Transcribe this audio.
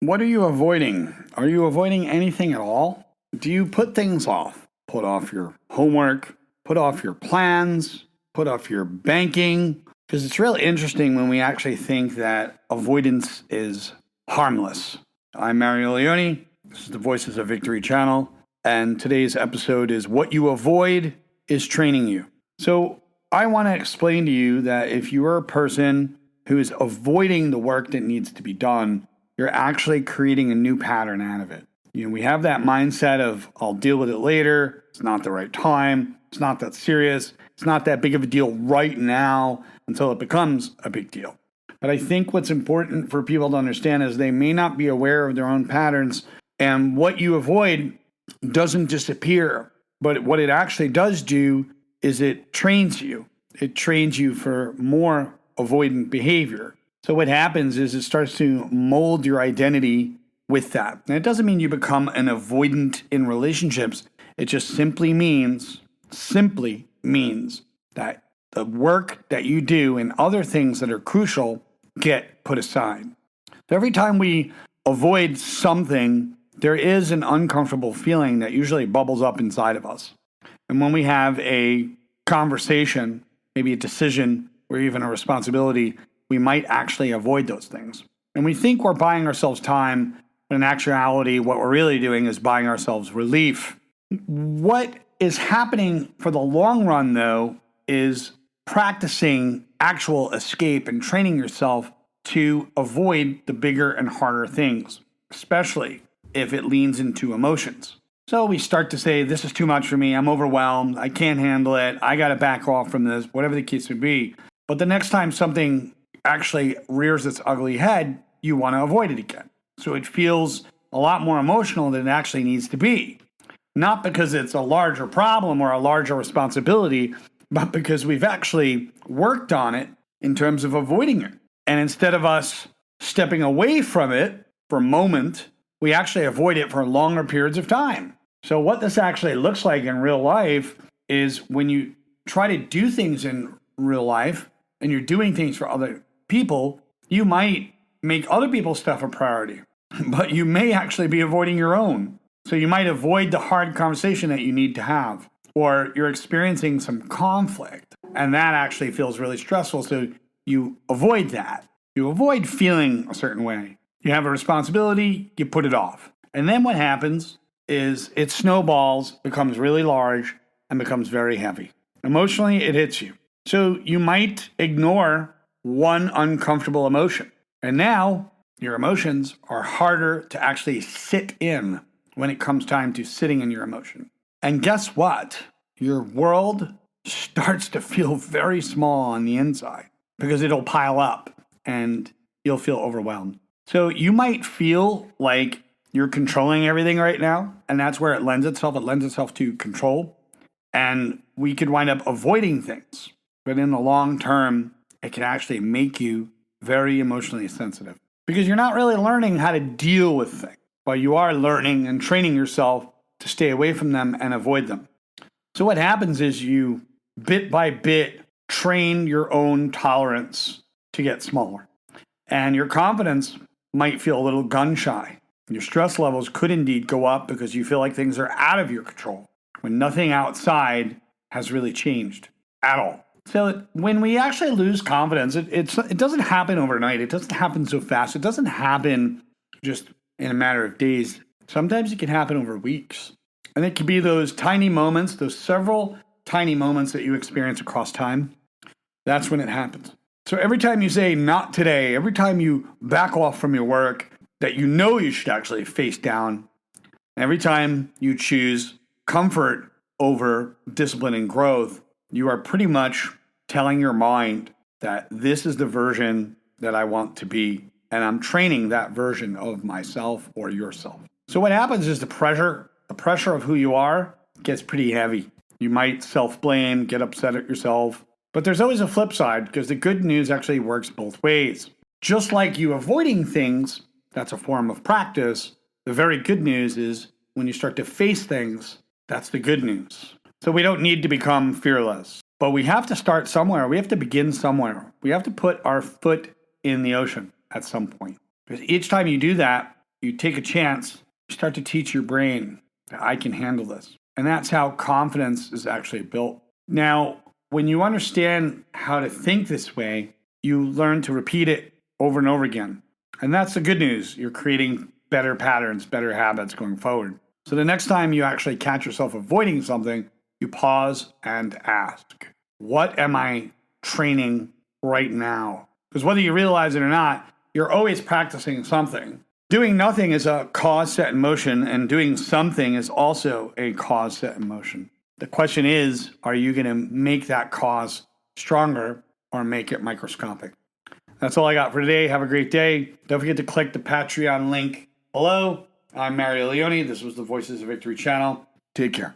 What are you avoiding? Are you avoiding anything at all? Do you put things off? Put off your homework, put off your plans, put off your banking? Because it's really interesting when we actually think that avoidance is harmless. I'm Mario Leone. This is the Voices of Victory channel. And today's episode is What You Avoid is Training You. So I want to explain to you that if you are a person who is avoiding the work that needs to be done, you're actually creating a new pattern out of it. We have that mindset of, I'll deal with it later. It's not the right time. It's not that serious. It's not that big of a deal right now until it becomes a big deal. But I think what's important for people to understand is they may not be aware of their own patterns, and what you avoid doesn't disappear. But what it actually does do is it trains you. It trains you for more avoidant behavior. So what happens is it starts to mold your identity with that. And it doesn't mean you become an avoidant in relationships. It just simply means that the work that you do and other things that are crucial get put aside. So every time we avoid something, there is an uncomfortable feeling that usually bubbles up inside of us. And when we have a conversation, maybe a decision, or even a responsibility, we might actually avoid those things. And we think we're buying ourselves time, but in actuality, what we're really doing is buying ourselves relief. What is happening for the long run, though, is practicing actual escape and training yourself to avoid the bigger and harder things, especially if it leans into emotions. So we start to say, this is too much for me, I'm overwhelmed, I can't handle it, I got to back off from this, whatever the case would be. But the next time something actually rears its ugly head, you want to avoid it again. So it feels a lot more emotional than it actually needs to be. Not because it's a larger problem or a larger responsibility, but because we've actually worked on it in terms of avoiding it. And instead of us stepping away from it for a moment, we actually avoid it for longer periods of time. So what this actually looks like in real life is when you try to do things in real life and you're doing things for other people, you might make other people's stuff a priority, but you may actually be avoiding your own. So you might avoid the hard conversation that you need to have, or you're experiencing some conflict, and that actually feels really stressful. So you avoid that. You avoid feeling a certain way. You have a responsibility, you put it off. And then what happens is it snowballs, becomes really large, and becomes very heavy. Emotionally, it hits you. So you might ignore one uncomfortable emotion. And now your emotions are harder to actually sit in when it comes time to sitting in your emotion. And guess what? Your world starts to feel very small on the inside because it'll pile up and you'll feel overwhelmed. So you might feel like you're controlling everything right now, and that's where it lends itself. It lends itself to control. And we could wind up avoiding things. But in the long term, it can actually make you very emotionally sensitive because you're not really learning how to deal with things, but you are learning and training yourself to stay away from them and avoid them. So what happens is you, bit by bit, train your own tolerance to get smaller. And your confidence might feel a little gun shy. Your stress levels could indeed go up because you feel like things are out of your control when nothing outside has really changed at all. So when we actually lose confidence, it doesn't happen overnight. It doesn't happen so fast. It doesn't happen just in a matter of days. Sometimes it can happen over weeks. And it can be those tiny moments, those several tiny moments that you experience across time. That's when it happens. So every time you say, not today, every time you back off from your work that you know you should actually face down, every time you choose comfort over discipline and growth, you are pretty much telling your mind that this is the version that I want to be, and I'm training that version of myself or yourself. So what happens is the pressure of who you are gets pretty heavy. You might self-blame, get upset at yourself, but there's always a flip side because the good news actually works both ways. Just like you avoiding things, that's a form of practice. The very good news is when you start to face things, that's the good news. So we don't need to become fearless, but we have to start somewhere. We have to begin somewhere. We have to put our foot in the ocean at some point. Because each time you do that, you take a chance, you start to teach your brain that I can handle this. And that's how confidence is actually built. Now, when you understand how to think this way, you learn to repeat it over and over again. And that's the good news. You're creating better patterns, better habits going forward. So the next time you actually catch yourself avoiding something, you pause and ask, what am I training right now? Because whether you realize it or not, you're always practicing something. Doing nothing is a cause set in motion, and doing something is also a cause set in motion. The question is, are you going to make that cause stronger or make it microscopic? That's all I got for today. Have a great day. Don't forget to click the Patreon link below. I'm Mario Leone. This was the Voices of Victory channel. Take care.